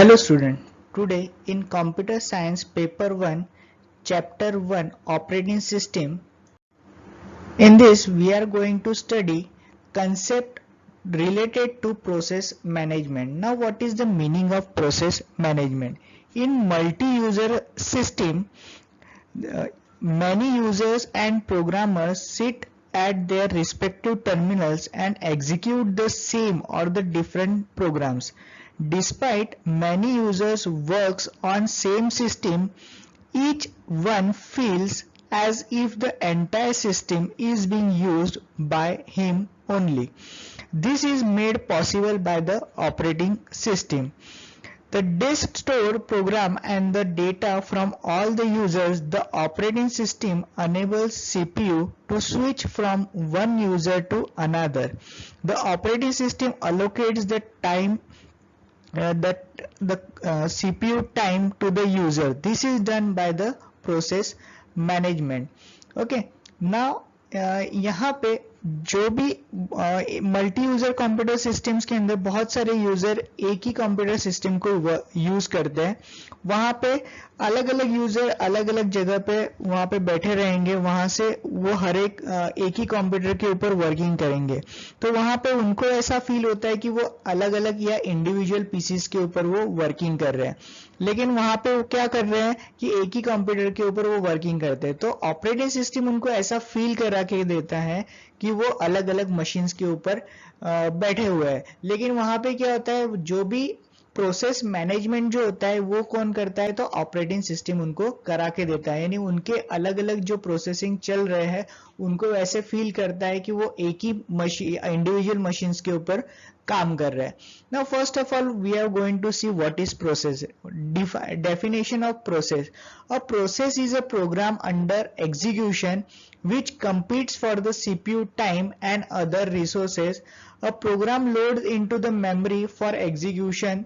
Hello student, today in Computer Science Paper 1, Chapter 1 Operating System, in this we are going to study concept related to process management. Now what is the meaning of process management? In multi-user system, many users and programmers sit at their respective terminals and execute the same or the different programs. Despite many users works on same system, each one feels as if the entire system is being used by him only. This is made possible by the operating system. The disk store program and the data from all the users. The operating system enables CPU to switch from one user to another. The operating system allocates the time CPU time to the user. This is done by the process management. Okay, now यहाँ पे जो भी multi user computer systems के अंदर बहुत सारे user एक ही computer system को यूज करते हैं, वहां पे अलग अलग यूजर अलग अलग जगह पे वहां पे बैठे रहेंगे, वहां से वो हर एक ही कंप्यूटर के ऊपर वर्किंग करेंगे, तो वहां पे उनको ऐसा फील होता है कि वो अलग अलग या इंडिविजुअल पीसीस के ऊपर वो वर्किंग कर रहे हैं, लेकिन वहां पे वो क्या कर रहे हैं कि एक ही कंप्यूटर के ऊपर वो वर्किंग करते हैं। तो ऑपरेटिंग सिस्टम उनको ऐसा फील करा के देता है कि वो अलग अलग मशीन्स के ऊपर बैठे हुए हैं, लेकिन वहां पे क्या होता है, जो भी प्रोसेस मैनेजमेंट जो होता है वो कौन करता है, तो ऑपरेटिंग सिस्टम उनको करा के देता है, यानी उनके अलग अलग जो प्रोसेसिंग चल रहे हैं उनको ऐसे फील करता है कि वो एक ही मशीन इंडिविजुअल मशीन्स के ऊपर काम कर रहा है। Now first of all we are going to see what is process. Definition of process: a process is a program under execution which competes for the CPU time and other resources. A program loads into the memory for execution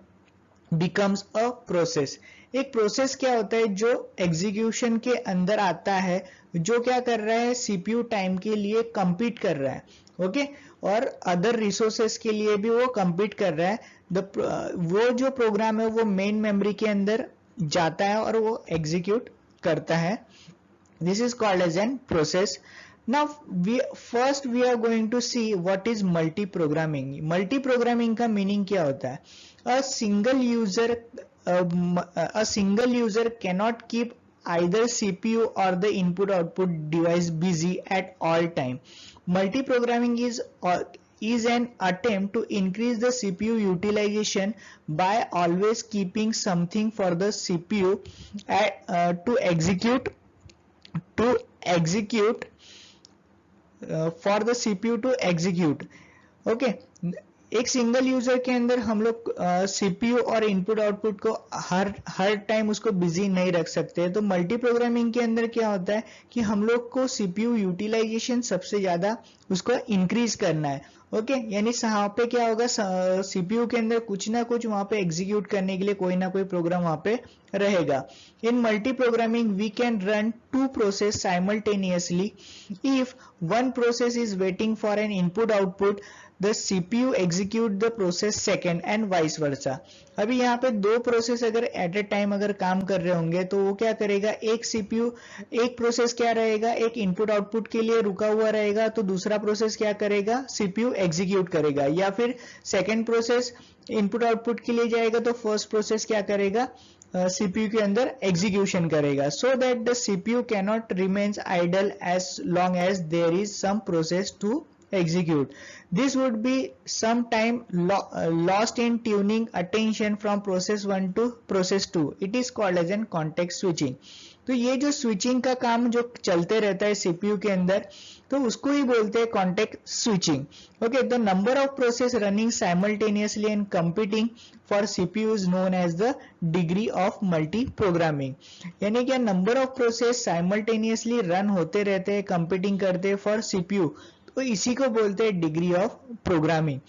becomes a process. एक process क्या होता है, जो execution के अंदर आता है, जो क्या कर रहा है, सीपीयू टाइम के लिए compete कर रहा है, ओके, और अदर रिसोर्सेस के लिए भी वो compete कर रहा है। वो जो प्रोग्राम है वो मेन मेमोरी के अंदर जाता है और वो एग्जीक्यूट करता है। This is called as an process. Now we are going to see what is multi-programming. Multi-programming का meaning क्या होता है? A single user cannot keep either CPU or the input-output device busy at all time. Multi-programming is an attempt to increase the CPU utilization by always keeping something for the CPU to execute for the CPU to execute. Okay, एक single user के अंदर हम लोग CPU और input output को हर time उसको busy नहीं रख सकते। तो मल्टी प्रोग्रामिंग के अंदर क्या होता है कि हम लोग को सीपीयू यूटिलाइजेशन सबसे ज्यादा उसको इंक्रीज करना है, ओके, यानी वहां पे क्या होगा, सीपीयू के अंदर कुछ ना कुछ वहां पे एग्जीक्यूट करने के लिए कोई ना कोई प्रोग्राम वहां पे रहेगा। In multi programming we can run two process simultaneously if one process is waiting for an input output, the CPU execute the process second and vice versa. अभी यहाँ पे दो प्रोसेस अगर एट ए टाइम अगर काम कर रहे होंगे तो वो क्या करेगा, एक सीपीयू एक प्रोसेस क्या रहेगा, एक इनपुट आउटपुट के लिए रुका हुआ रहेगा, तो दूसरा प्रोसेस क्या करेगा, सीपीयू एग्जीक्यूट करेगा, या फिर सेकेंड प्रोसेस इनपुट आउटपुट के लिए जाएगा तो फर्स्ट प्रोसेस क्या करेगा, CPU के अंदर एग्जीक्यूशन करेगा, so that the CPU cannot remains idle as long as there is some process to execute. This would be some time lost in tuning attention from process 1 to process 2. It is called as an context switching. तो ये जो switching का काम जो चलते रहता है CPU के अंदर, तो उसको ही बोलते हैं context switching. Okay, the number of process running simultaneously and competing for CPU is known as the degree of multiprogramming. यानी कि number of process simultaneously run होते रहते हैं, कंपीटिंग करते हैं फॉर सीपीयू, तो इसी को बोलते हैं degree of programming.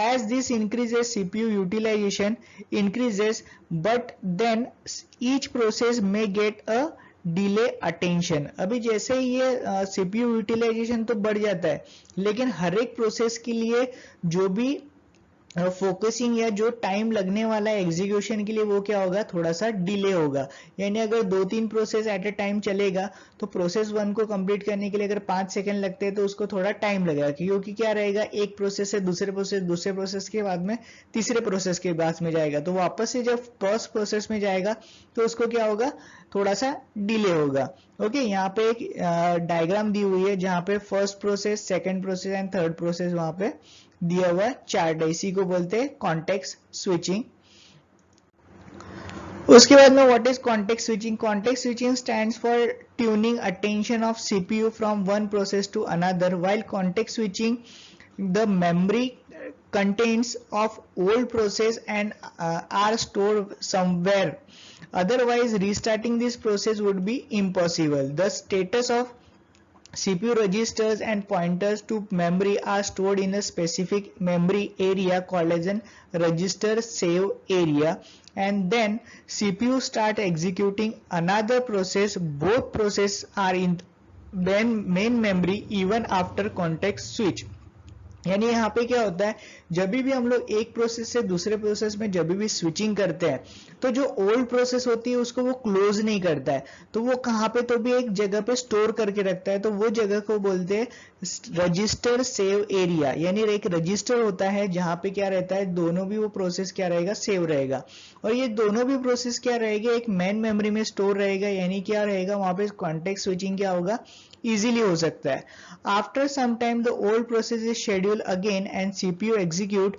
As this increases CPU utilization increases, but then each process may get a delay attention. अभी जैसे ही ये सीपीयू यूटिलाइजेशन तो बढ़ जाता है, लेकिन हर एक प्रोसेस के लिए जो भी फोकसिंग या जो टाइम लगने वाला है एग्जीक्यूशन के लिए वो क्या होगा, थोड़ा सा डिले होगा। यानी अगर 2-3 प्रोसेस एट अ टाइम चलेगा तो प्रोसेस 1 को कंप्लीट करने के लिए अगर 5 सेकंड लगते हैं तो उसको थोड़ा टाइम लगेगा, क्योंकि क्या रहेगा, एक प्रोसेस से दूसरे प्रोसेस, दूसरे प्रोसेस के बाद में तीसरे प्रोसेस के बाद में जाएगा, तो वापस से जब फर्स्ट प्रोसेस में जाएगा तो उसको क्या होगा, थोड़ा सा डिले होगा। ओके, यहाँ पे एक डायग्राम दी हुई है जहाँ पे first process, second process and third process वहां पे दिया हुआ चार्ट है, इसी को बोलते हैं कॉन्टेक्स्ट स्विचिंग। उसके बाद में what is context switching? Context switching stands for tuning attention of CPU from one process to another. While context switching the memory contents of old process and are stored somewhere, otherwise restarting this process would be impossible. The status of CPU registers and pointers to memory are stored in a specific memory area called as an register save area, and then CPU start executing another process. Both processes are in main memory even after context switch. यानी यहाँ पे क्या होता है, जब भी हम लोग एक प्रोसेस से दूसरे प्रोसेस में जब भी स्विचिंग करते हैं तो जो ओल्ड प्रोसेस होती है उसको वो क्लोज नहीं करता है, तो वो कहाँ पे तो भी एक जगह पे स्टोर करके रखता है, तो वो जगह को बोलते हैं रजिस्टर सेव एरिया। यानी एक रजिस्टर होता है जहाँ पे क्या रहता है, दोनों भी वो प्रोसेस क्या रहेगा, सेव रहेगा, और ये दोनों भी प्रोसेस क्या रहेगा, एक मेन मेमोरी में स्टोर रहेगा। यानी क्या रहेगा वहां पे कॉन्टेक्स्ट स्विचिंग क्या होगा, इजीली हो सकता है। After some time the old process is schedule again and CPU execute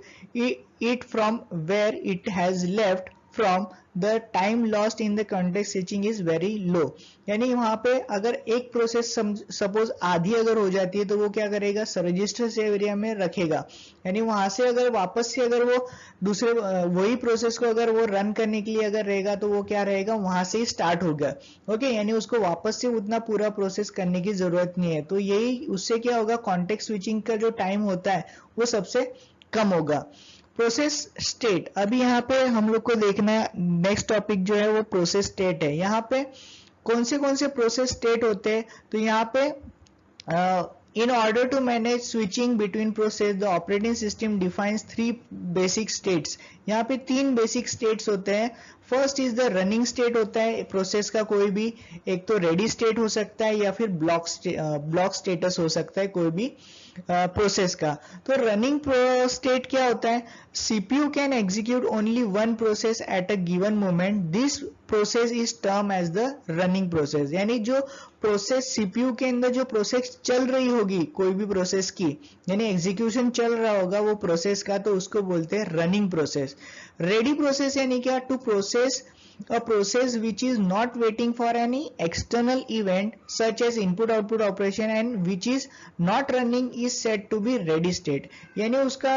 it from where it has left from. The time lost in the context switching is very low. यानी वहां पे अगर एक प्रोसेस सपोज आधी अगर हो जाती है तो वो क्या करेगा, रजिस्टर सेव एरिया में रखेगा। यानी वहां से अगर वापस से अगर वो दूसरे वही प्रोसेस को अगर वो रन करने के लिए अगर रहेगा तो वो क्या रहेगा, वहां से ही स्टार्ट होगा। ओके, यानी उसको वापस से उतना पूरा प्रोसेस करने की जरूरत नहीं है। तो यही उससे क्या होगा, कॉन्टेक्स्ट स्विचिंग का जो टाइम होता है वो सबसे कम होगा। प्रोसेस स्टेट, अभी यहाँ पे हम लोग को देखना है नेक्स्ट टॉपिक जो है वो प्रोसेस स्टेट है। यहाँ पे कौन से प्रोसेस स्टेट होते हैं, तो यहाँ पे in order to manage switching between process the operating system defines 3 basic states. यहाँ पे 3 बेसिक स्टेट्स होते हैं। First is the running state होता है प्रोसेस का, कोई भी एक तो रेडी स्टेट हो सकता है या फिर ब्लॉक स्टेटस हो सकता है कोई भी प्रोसेस का। तो रनिंग स्टेट क्या होता है, CPU can execute only one process at a given moment, this process is term as the running process. यानी जो प्रोसेस सीपीयू के अंदर जो प्रोसेस चल रही होगी कोई भी प्रोसेस की, यानी एग्जीक्यूशन चल रहा होगा वो प्रोसेस का, तो उसको बोलते हैं रनिंग प्रोसेस। रेडी प्रोसेस यानी क्या, to process a process which is not waiting for any external event such as input output operation and which is not running is said to be ready state। यानी उसका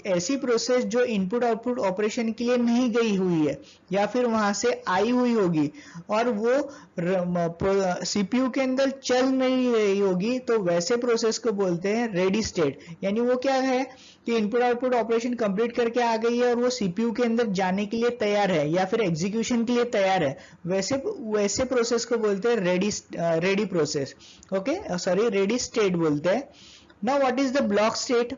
ऐसी process जो input output operation के लिए नहीं गई हुई है या फिर वहां से आई हुई होगी और वो सीपीयू के अंदर चल नहीं रही होगी, तो वैसे प्रोसेस को बोलते हैं रेडी स्टेट। यानी वो क्या है कि इनपुट आउटपुट ऑपरेशन कंप्लीट करके आ गई है और वो सीपीयू के अंदर जाने के लिए तैयार है या फिर एग्जीक्यूशन के लिए तैयार है, वैसे प्रोसेस को बोलते हैं ready process. Okay, sorry, ready state बोलते हैं। Now what is the block state?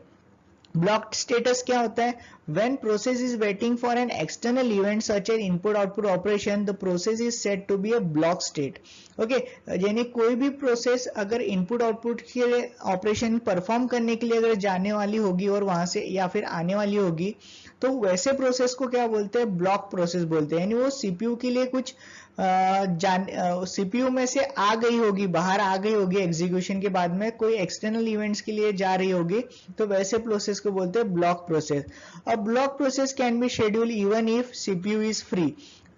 Block status क्या होता है, when process is waiting for an external event such as input output operation the process is said to be a block state। Okay, यानी कोई भी process अगर input output के operation perform करने के लिए अगर जाने वाली होगी और वहां से या फिर आने वाली होगी तो वैसे प्रोसेस को क्या बोलते हैं, ब्लॉक प्रोसेस बोलते हैं। यानी वो सीपीयू के लिए कुछ सीपीयू में से आ गई होगी, बाहर आ गई होगी एग्जीक्यूशन के बाद में, कोई एक्सटर्नल इवेंट्स के लिए जा रही होगी, तो वैसे प्रोसेस को बोलते हैं ब्लॉक प्रोसेस। अब block process can be schedule even if CPU is free.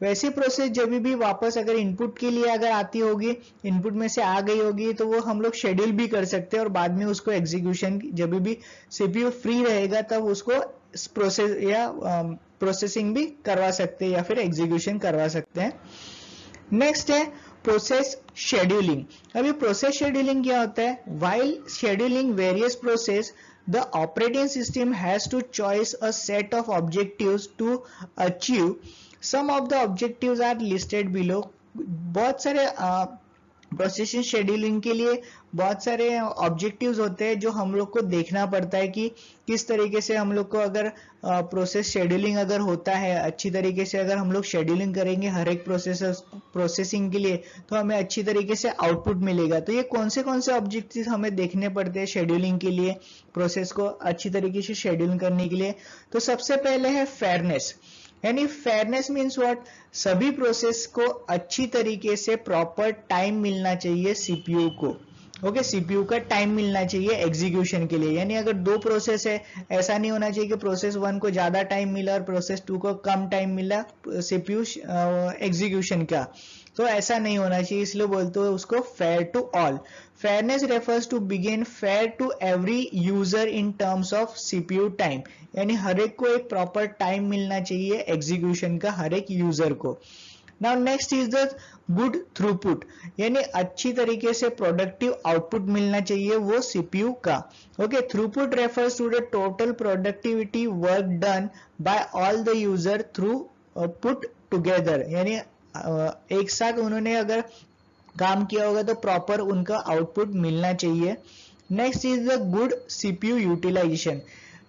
वैसी प्रोसेस जब भी वापस अगर इनपुट के लिए अगर आती होगी, इनपुट में से आ गई होगी, तो वो हम लोग शेड्यूल भी कर सकते हैं और बाद में उसको एग्जीक्यूशन जब भी सीपीयू फ्री रहेगा तब उसको प्रोसेस या प्रोसेसिंग भी करवा सकते हैं या फिर एग्जीक्यूशन करवा सकते हैं। नेक्स्ट है प्रोसेस शेड्यूलिंग। अभी प्रोसेस शेड्यूलिंग क्या होता है, while scheduling various process the operating system has to choose a set of objectives to achieve. Some of the objectives are listed below। बहुत सारे प्रोसेसिंग शेड्यूलिंग के लिए बहुत सारे ऑब्जेक्टिव्स होते हैं जो हम लोग को देखना पड़ता है कि किस तरीके से हम लोग को अगर प्रोसेस शेड्यूलिंग अगर होता है अच्छी तरीके से, अगर हम लोग शेड्यूलिंग करेंगे हर एक प्रोसेसिंग के लिए तो हमें अच्छी तरीके से आउटपुट मिलेगा। तो ये कौन से ऑब्जेक्टिव्स हमें देखने पड़ते हैं शेड्यूलिंग के लिए, प्रोसेस को अच्छी तरीके से शेड्यूल करने के लिए। तो सबसे पहले है फेयरनेस, यानी फेयरनेस मीन्स व्हाट, सभी प्रोसेस को अच्छी तरीके से प्रॉपर टाइम मिलना चाहिए सीपीयू को। ओके, सीपीयू का टाइम मिलना चाहिए एग्जीक्यूशन के लिए, यानी अगर दो प्रोसेस है ऐसा नहीं होना चाहिए कि प्रोसेस 1 को ज्यादा टाइम मिला और प्रोसेस 2 को कम टाइम मिला सीपीयू एग्जीक्यूशन का, तो ऐसा नहीं होना चाहिए, इसलिए बोलते हैं उसको fair to all. Fairness refers to begin fair to every user in terms of CPU time, यानी हर एक को एक प्रॉपर टाइम मिलना चाहिए एग्जीक्यूशन का हर एक यूजर को। Now next is the good throughput, यानी अच्छी तरीके से प्रोडक्टिव आउटपुट मिलना चाहिए वो सीपीयू का। Okay, throughput refers to the total productivity work done by all the user through put together, यानी एक साथ उन्होंने अगर काम किया होगा तो प्रॉपर उनका आउटपुट मिलना चाहिए। Next is the good CPU utilisation,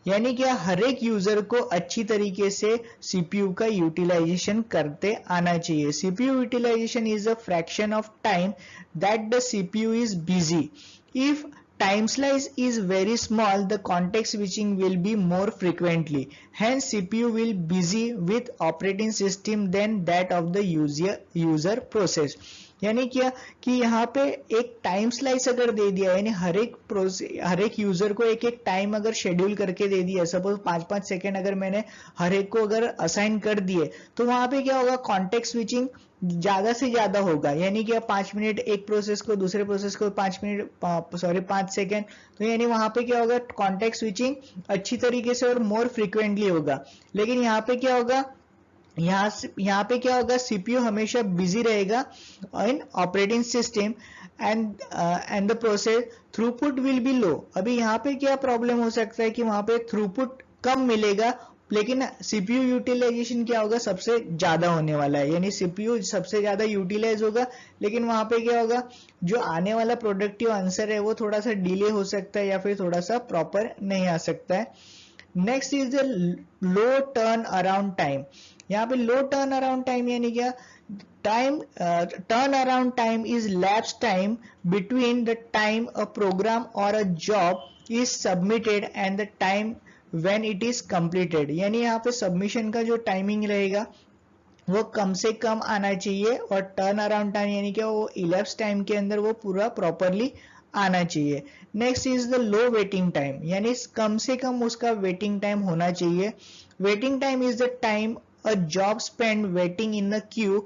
यानी कि हर एक यूजर को अच्छी तरीके से सीपीयू का यूटिलाइजेशन करते आना चाहिए। CPU utilisation is a fraction of time that the CPU is busy. If time slice is very small, the context switching will be more frequently, hence CPU will busy with operating system than that of the user process। यानी क्या कि यहाँ पे एक time slice अगर दे दिया, यानी हर एक यूजर को एक एक टाइम अगर शेड्यूल करके दे दिया, सपोज 5-5 सेकेंड अगर मैंने हर एक को अगर असाइन कर दिए, तो वहां पे क्या होगा, कॉन्टेक्स्ट स्विचिंग ज्यादा से ज्यादा होगा, यानी कि 5 मिनट एक प्रोसेस को दूसरे प्रोसेस को 5 सेकेंड, तो यानी वहां पे क्या होगा, कॉन्टेक्स्ट स्विचिंग अच्छी तरीके से और मोर फ्रिक्वेंटली होगा। लेकिन यहाँ पे क्या होगा, यहाँ पे क्या होगा, सीपीयू हमेशा बिजी रहेगा in operating system and the process throughput will be low. अभी यहाँ पे क्या प्रॉब्लम हो सकता है कि वहां पे थ्रूपुट कम मिलेगा, लेकिन सीपीयू यूटिलाइजेशन क्या होगा, सबसे ज्यादा होने वाला है, यानी सीपीयू सबसे ज्यादा यूटिलाइज होगा, लेकिन वहां पे क्या होगा, जो आने वाला प्रोडक्टिव आंसर है वो थोड़ा सा डिले हो सकता है या फिर थोड़ा सा प्रॉपर नहीं आ सकता है। Next is the low turn around time, यहाँ पे लो टर्न अराउंड टाइम यानी क्या, time turn around time is lapse time between the time a program और a job is submitted and the time when it is completed, यानी यहाँ पे submission का जो टाइमिंग रहेगा वो कम से कम आना चाहिए, और टर्न अराउंड टाइम यानी क्या, वो इलेप्स टाइम के अंदर वो पूरा प्रॉपरली आना चाहिए। Next is the low waiting time, यानी कम से कम उसका वेटिंग टाइम होना चाहिए। Waiting time is the time a job spent waiting in a queue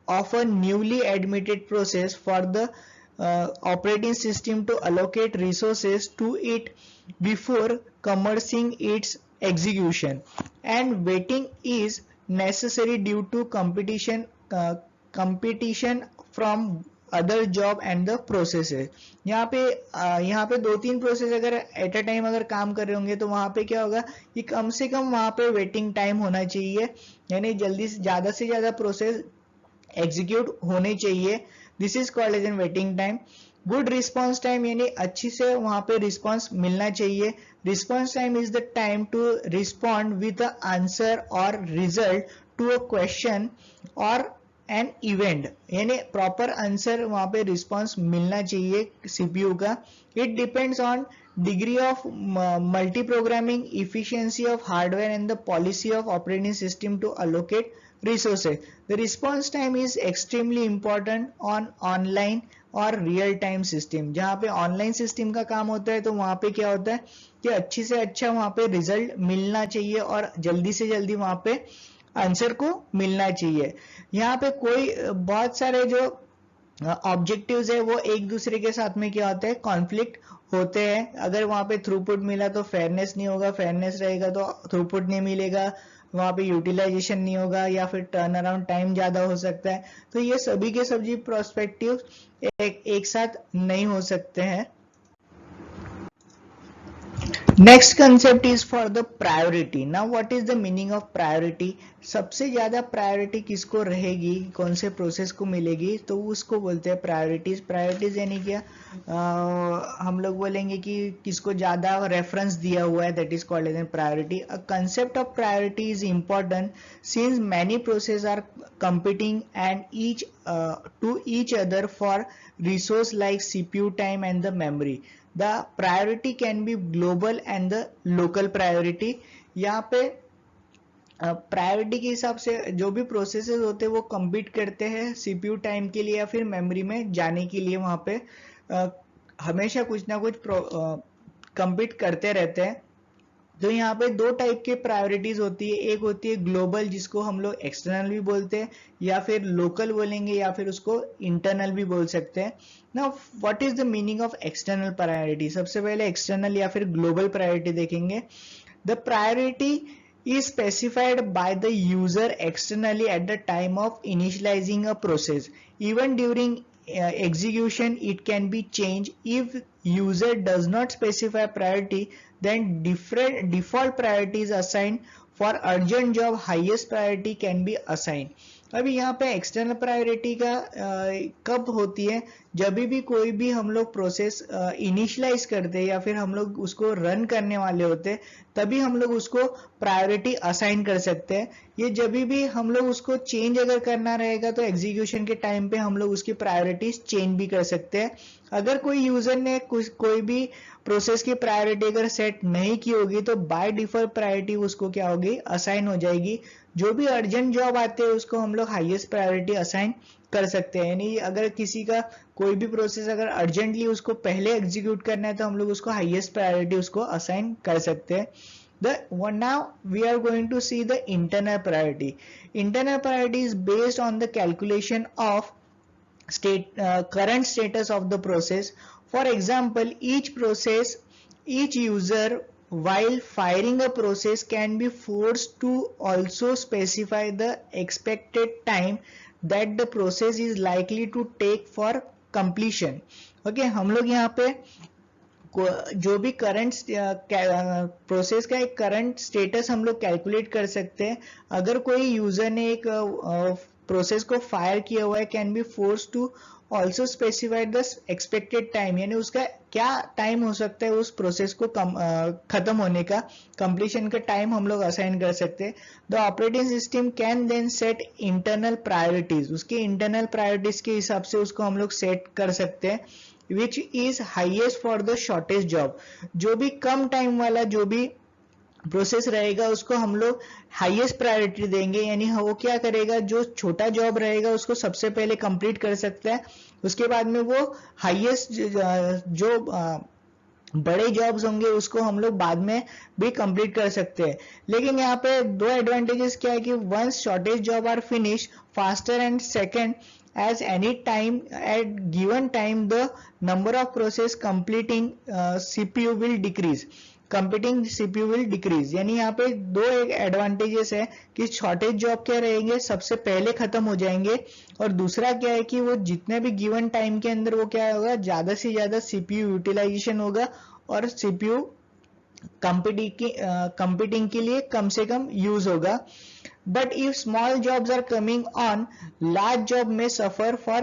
of a newly admitted process for the operating system to allocate resources to it before commencing its execution, and waiting is necessary due to competition from other job and the processes. यहाँ पे 2-3 process अगर at a time अगर काम कर रहे होंगे तो वहां पे क्या होगा कि कम से कम वहां पे वेटिंग टाइम होना चाहिए, यानी जल्दी से ज्यादा प्रोसेस एग्जीक्यूट होने चाहिए। This is called as an waiting time. Good response time, यानी अच्छी से वहां पे रिस्पॉन्स मिलना चाहिए। Response time is the time to respond with the answer or result to a question or an event, यानी प्रॉपर आंसर वहां पे रिस्पॉन्स मिलना चाहिए सीपीयू का। It depends on degree of multiprogramming, efficiency of hardware and the policy of operating system to allocate resources. The response time is extremely important on online और real time system. जहां पे online system का काम होता है तो वहां पे क्या होता है कि अच्छी से अच्छा वहां पे रिजल्ट मिलना चाहिए और जल्दी से जल्दी वहां पे आंसर को मिलना चाहिए। यहाँ पे कोई बहुत सारे जो ऑब्जेक्टिव्स है वो एक दूसरे के साथ में क्या होता है, कॉन्फ्लिक्ट होते हैं। अगर वहां पे थ्रूपुट मिला तो फेयरनेस नहीं होगा, फेयरनेस रहेगा तो थ्रूपुट नहीं मिलेगा, वहां पे यूटिलाइजेशन नहीं होगा, या फिर टर्न अराउंड टाइम ज्यादा हो सकता है। तो ये सभी के सभी प्रोस्पेक्टिव एक साथ नहीं हो सकते हैं। Next concept is for the priority. Now what is the meaning of priority? सबसे ज्यादा प्रायोरिटी किसको रहेगी, कौन से प्रोसेस को मिलेगी, तो उसको बोलते हैं प्रायोरिटीज. प्रायोरिटीज यानी क्या, हम लोग बोलेंगे कि किसको ज्यादा रेफरेंस दिया हुआ है, that is called as priority. A concept of priority is important since many process are competing and to each other for resource like CPU time and the memory. The priority can be global and the local priority. यहाँ पे priority के हिसाब से जो भी processes होते हैं वो compete करते हैं CPU टाइम के लिए या फिर मेमोरी में जाने के लिए. वहाँ पे हमेशा कुछ ना कुछ compete करते रहते हैं. तो यहाँ पे दो टाइप के प्रायोरिटीज होती है. एक होती है ग्लोबल, जिसको हम लोग एक्सटर्नल भी बोलते हैं, या फिर लोकल बोलेंगे, या फिर उसको इंटरनल भी बोल सकते हैं. Now what is the meaning of external priority? सबसे पहले एक्सटर्नल या फिर ग्लोबल प्रायोरिटी देखेंगे. The priority is specified by the user externally at the time of initializing a process. Even during execution it can be changed. If user does not specify priority, then default priority is assigned. For urgent job, highest priority can be assigned. अभी यहाँ पे external priority का कब होती है? जब भी कोई भी हम लोग प्रोसेस इनिशियलाइज करते हैं या फिर हम लोग उसको रन करने वाले होते हैं, तभी हम लोग उसको प्रायोरिटी असाइन कर सकते हैं. ये जब भी हम लोग उसको चेंज अगर करना रहेगा तो एग्जीक्यूशन के टाइम पे हम लोग उसकी प्रायोरिटीज चेंज भी कर सकते हैं. अगर कोई यूजर ने कोई भी प्रोसेस की प्रायोरिटी अगर सेट नहीं की होगी तो बाय डिफॉल्ट प्रायोरिटी उसको क्या होगी, असाइन हो जाएगी. जो भी अर्जेंट जॉब आते हैं उसको हम लोग हाईएस्ट प्रायोरिटी असाइन कर सकते हैं. यानी अगर किसी का कोई भी प्रोसेस अगर अर्जेंटली उसको पहले एग्जीक्यूट करना है तो हम लोग उसको हाईएस्ट प्रायोरिटी उसको असाइन कर सकते हैं. Now we are going to see the internal priority. Internal priority is based on the calculation of current status of the process. For example, each user while firing a process can be forced to also specify the expected time that the process is likely to take for completion. Okay, हम लोग यहाँ पे जो भी current process का एक current status हम लोग कैलकुलेट कर सकते हैं. अगर कोई यूजर ने एक प्रोसेस को फायर किया हुआ है, can be force to also specified the expected time, यानी उसका क्या टाइम हो सकता है उस प्रोसेस को खत्म होने का, कंप्लीशन का टाइम हम लोग असाइन कर सकते हैं. The operating system can then set internal priorities. उसके इंटरनल प्रायोरिटीज के हिसाब से उसको हम लोग सेट कर सकते हैं. Which is highest for the shortest job. जो भी कम टाइम वाला जो भी प्रोसेस रहेगा उसको हम लोग हाईएस्ट प्रायोरिटी देंगे. यानी वो क्या करेगा, जो छोटा जॉब रहेगा उसको सबसे पहले कंप्लीट कर सकता है, उसके बाद में वो हाईएस्ट जो बड़े जॉब्स होंगे उसको हम लोग बाद में भी कंप्लीट कर सकते हैं. लेकिन यहाँ पे दो एडवांटेजेस क्या है कि once shortage job are finish faster, and second as any time at given time the number of process completing CPU will decrease. Computing CPU will decrease. यानी यहाँ पे दो एक एडवांटेजेस है कि शॉर्टेज जॉब क्या रहेंगे, सबसे पहले खत्म हो जाएंगे, और दूसरा क्या है कि वो जितने भी गिवन टाइम के अंदर वो क्या होगा, ज्यादा से ज्यादा CPU यूटिलाइजेशन होगा और CPU कंप्यूटिंग के लिए कम से कम यूज होगा. But if small jobs are coming on, large job may suffer for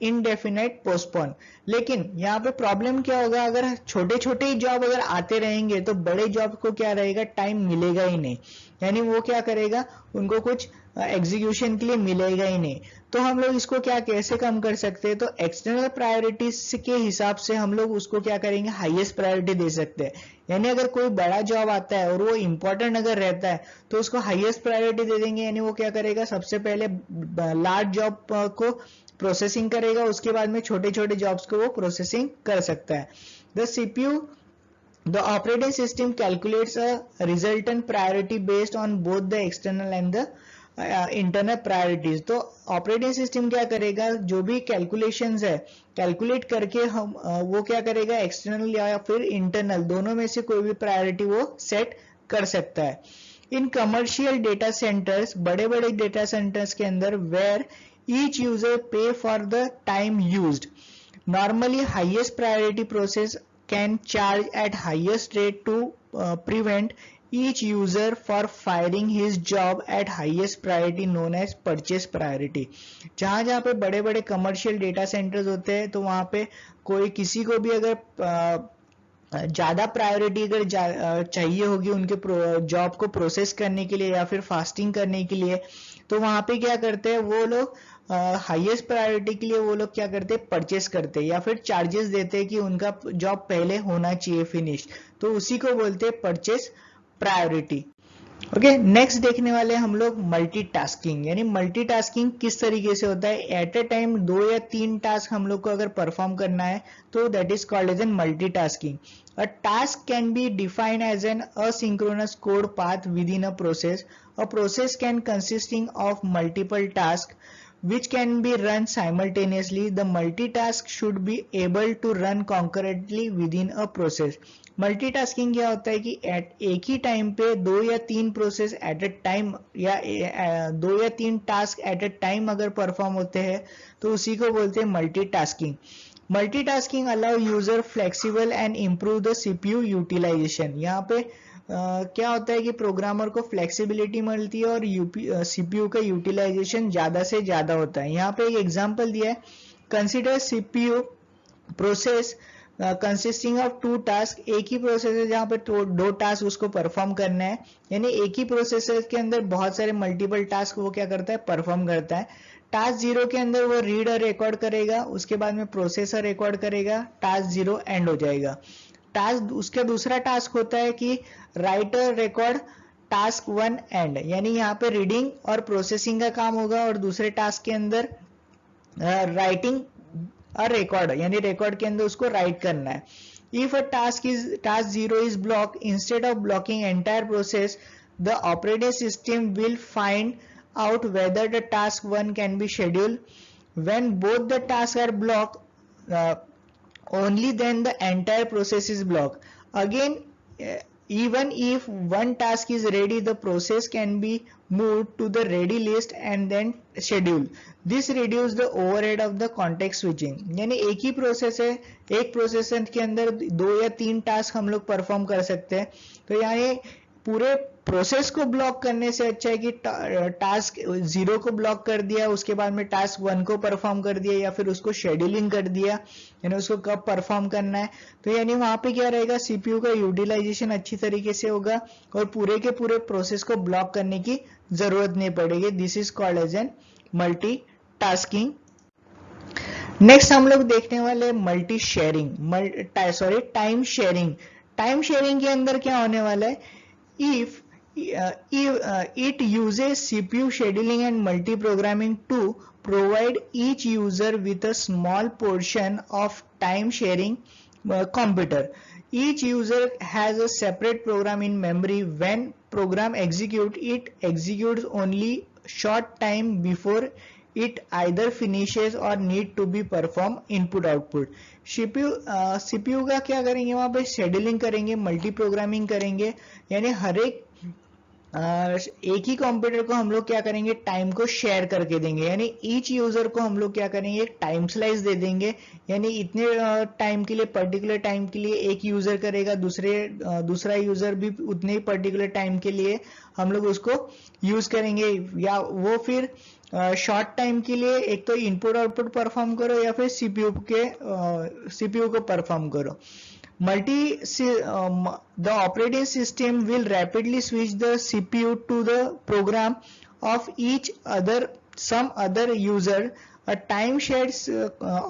indefinite postpone. लेकिन यहाँ पे प्रॉब्लम क्या होगा, अगर छोटे छोटे जॉब अगर आते रहेंगे तो बड़े जॉब को क्या रहेगा, टाइम मिलेगा ही नहीं. यानी वो क्या करेगा, उनको कुछ एग्जीक्यूशन के लिए मिलेगा ही नहीं. तो हम लोग इसको क्या कैसे कम कर सकते हैं, तो एक्सटर्नल प्रायोरिटीज के हिसाब से हम लोग उसको क्या करेंगे, हाईएस्ट प्रायोरिटी दे सकते हैं. यानी अगर कोई बड़ा जॉब आता है और वो इंपॉर्टेंट अगर रहता है तो उसको हाईएस्ट प्रायोरिटी दे देंगे. यानी वो क्या करेगा, सबसे पहले लार्ज जॉब को प्रोसेसिंग करेगा, उसके बाद में छोटे छोटे जॉब्स को वो प्रोसेसिंग कर सकता है. The CPU, the operating system calculates a resultant priority based on both the external and the internal priorities. तो ऑपरेटिंग सिस्टम क्या करेगा, जो भी कैलकुलेशंस है कैलकुलेट करके हम वो क्या करेगा, एक्सटर्नल या फिर इंटरनल दोनों में से कोई भी प्रायोरिटी वो सेट कर सकता है. इन कमर्शियल डेटा सेंटर्स, बड़े बड़े डेटा सेंटर्स के अंदर, वेयर ईच यूजर पे for the time used, normally highest priority process can charge at highest rate to prevent each user for firing his job at highest priority known as purchase priority। जहां जहां पे बड़े बड़े commercial data centres होते हैं तो वहां पे कोई किसी को भी अगर ज़्यादा प्रायोरिटी अगर चाहिए होगी उनके जॉब को प्रोसेस करने के लिए या फिर फास्टिंग करने के लिए, तो वहां पे क्या करते हैं वो लोग हाईएस्ट प्रायोरिटी के लिए वो लोग क्या करते हैं परचेस करते हैं या फिर चार्जेस देते हैं कि उनका जॉब पहले होना चाहिए फिनिश, तो उसी को बोलते हैं परचेस प्रायोरिटी। ओके, नेक्स्ट देखने वाले हम लोग मल्टीटास्किंग। यानी मल्टीटास्किंग किस तरीके से होता है, एट ए टाइम 2 या 3 टास्क हम लोग को अगर परफॉर्म करना है तो that is called as an multitasking. A task can be defined as an asynchronous code path within a process. A process can consisting of multiple tasks which can be run simultaneously. The multitask should be able to run concurrently within a process. Multitasking क्या होता है कि एक ही time पे 2 या 3 process at A time या 2 या 3 task at A time अगर परफॉर्म होते हैं तो उसी को बोलते हैं multitasking. Multitasking allow user flexible and improve the CPU utilisation. यहाँ पे क्या होता है कि प्रोग्रामर को फ्लेक्सिबिलिटी मिलती है और सीपीयू का यूटिलाइजेशन ज्यादा से ज्यादा होता है। यहाँ पे एक एग्जांपल दिया है, consider CPU process consisting of 2 task. एक ही प्रोसेस है जहां पे 2 टास्क उसको परफॉर्म करना है, यानी एक ही प्रोसेसर के अंदर बहुत सारे मल्टीपल टास्क वो क्या करता है परफॉर्म करता है। टास्क 0 के अंदर वो रीड और रिकॉर्ड करेगा, उसके बाद में प्रोसेसर रिकॉर्ड करेगा, टास्क 0 एंड हो जाएगा। टास्क उसका दूसरा टास्क होता है कि राइट और रिकॉर्ड, टास्क 1 एंड, यानी यहाँ पे रीडिंग और प्रोसेसिंग का काम होगा और दूसरे टास्क के अंदर राइटिंग और रिकॉर्ड, यानी रिकॉर्ड के अंदर उसको राइट करना है। If a task 0 is blocked, instead of blocking entire process, the operating system will find out whether the task 1 can be scheduled. When both the tasks are blocked, only then the entire process is blocked. Again, even if one task is ready, the process can be moved to the ready list and then scheduled. This reduce the overhead of the context switching. यानी एक ही process है, एक processor के अंदर 2 या 3 task हम लोग perform कर सकते हैं, तो यानी पूरे प्रोसेस को ब्लॉक करने से अच्छा है कि टास्क 0 को ब्लॉक कर दिया, उसके बाद में टास्क 1 को परफॉर्म कर दिया या फिर उसको शेड्यूलिंग कर दिया, यानी उसको कब परफॉर्म करना है। तो यानी वहां पे क्या रहेगा, सीपीयू का यूटिलाइजेशन अच्छी तरीके से होगा और पूरे के पूरे प्रोसेस को ब्लॉक करने की जरूरत नहीं पड़ेगी। This is called as an multitasking. Next हम लोग देखने वाले multi sharing, time sharing. Time sharing के अंदर क्या होने वाला है, if it uses CPU scheduling and multi-programming to provide each user with a small portion of time sharing computer. Each user has a separate program in memory. When program execute, it executes only short time before it either finishes or need to be perform input output. CPU का क्या करेंगे, वहां पे scheduling करेंगे, multi programming करेंगे, यानी हर एक ही कंप्यूटर को हम लोग क्या करेंगे टाइम को शेयर करके देंगे, यानी ईच यूजर को हम लोग क्या करेंगे एक टाइम स्लाइस दे देंगे, यानी इतने टाइम के लिए पर्टिकुलर टाइम के लिए एक यूजर करेगा, दूसरा यूजर भी उतने ही पर्टिकुलर टाइम के लिए हम लोग उसको यूज करेंगे, या वो फिर शॉर्ट टाइम के लिए एक तो इनपुट आउटपुट परफॉर्म करो या फिर सीपीयू को परफॉर्म करो। The operating system will rapidly switch the CPU to the program of some other user. A time shared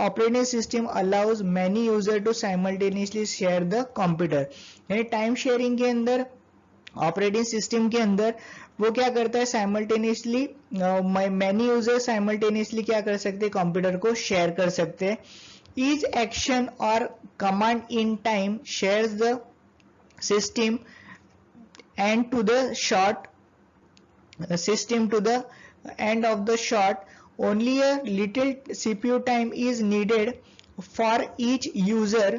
operating system allows many users to simultaneously share the computer. यानी time sharing के अंदर operating system के अंदर वो क्या करता है, simultaneously many user simultaneously क्या कर सकते हैं, कंप्यूटर को शेयर कर सकते हैं। Each action or command in time shares the system and to the end of the shot. Only a little CPU time is needed for each user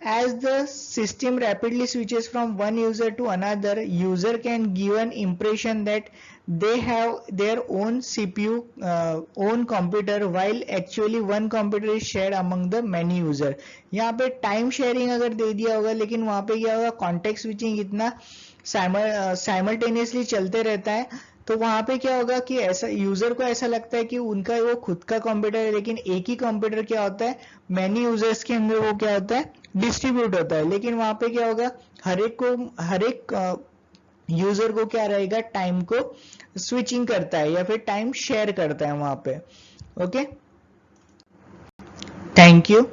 as the system rapidly switches from one user to another, user can give an impression that they have their own CPU, own computer, while actually one computer is shared among the many user. यहाँ पे time sharing अगर दे दिया होगा, लेकिन वहां पे क्या होगा, कॉन्टेक्स्ट स्विचिंग इतना साइमल्टेनियसली चलते रहता है, तो वहां पे क्या होगा कि ऐसा यूजर को ऐसा लगता है कि उनका वो खुद का कंप्यूटर है, लेकिन एक ही कंप्यूटर क्या होता है, मैनी यूजर्स के अंदर वो क्या होता है, डिस्ट्रीब्यूट होता है। लेकिन वहां पे क्या होगा, हर एक यूजर को क्या रहेगा, टाइम को स्विचिंग करता है या फिर टाइम शेयर करता है वहां पे। Okay, thank you.